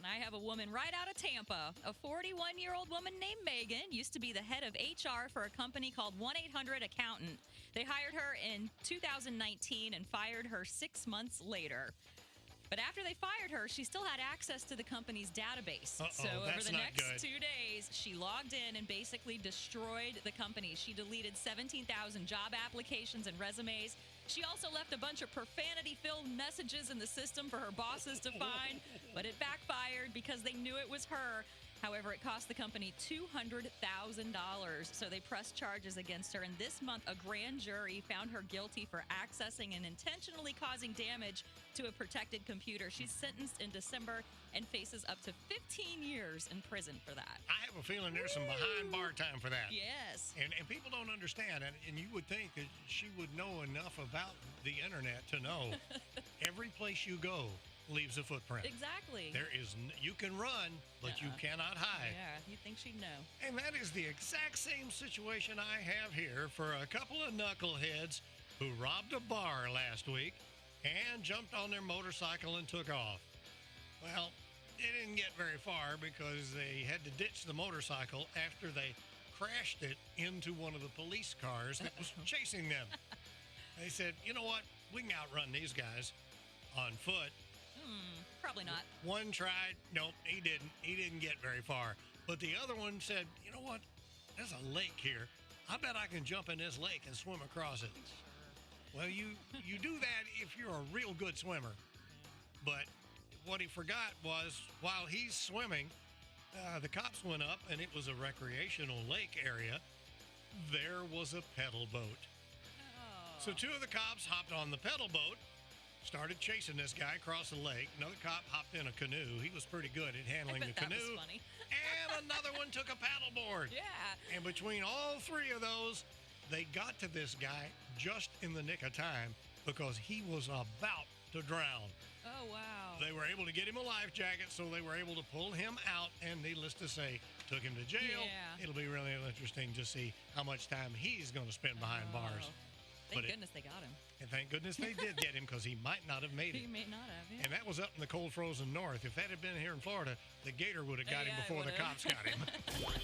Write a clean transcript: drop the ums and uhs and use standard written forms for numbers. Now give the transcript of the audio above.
And I have a woman right out of Tampa. A 41-year-old woman named Megan used to be the head of HR for a company called 1-800-Accountant. They hired her in 2019 and fired her 6 months later. But after they fired her, she still had access to the company's database. So over the next 2 days, she logged in and basically destroyed the company. She deleted 17,000 job applications and resumes. She also left a bunch of profanity-filled messages in the system for her bosses to find, but it backfired because they knew it was her. However, it cost the company $200,000, so they pressed charges against her. And this month, a grand jury found her guilty for accessing and intentionally causing damage to a protected computer. She's sentenced in December and faces up to 15 years in prison for that. I have a feeling there's some behind bar time for that. Yes. And people don't understand, and you would think that she would know enough about the internet to know every place you go leaves a footprint. Exactly. You can run, but you cannot hide. Yeah, you'd think she'd know. And that is the exact same situation I have here for a couple of knuckleheads who robbed a bar last week and jumped on their motorcycle and took off. Well, they didn't get very far because they had to ditch the motorcycle after they crashed it into one of the police cars that was chasing them. They said, you know what? We can outrun these guys on foot. Probably not. One tried. Nope, he didn't. He didn't get very far. But the other one said, you know what? There's a lake here. I bet I can jump in this lake and swim across it. Well, you do that if you're a real good swimmer. But what he forgot was while he's swimming, the cops went up, and it was a recreational lake area. There was a pedal boat. Oh. So two of the cops hopped on the pedal boat, started chasing this guy across the lake. Another cop hopped in a canoe. He was pretty good at handling the canoe. That was funny. And another one took a paddleboard. Yeah. And between all three of those, they got to this guy just in the nick of time because he was about to drown. Oh, wow. They were able to get him a life jacket, so they were able to pull him out, and needless to say, took him to jail. Yeah. It'll be really interesting to see how much time he's going to spend behind bars. Thank goodness they got him. And thank goodness they did get him because he might not have made it. He may not have, yeah. And that was up in the cold, frozen north. If that had been here in Florida, the gator would have got him before the cops got him.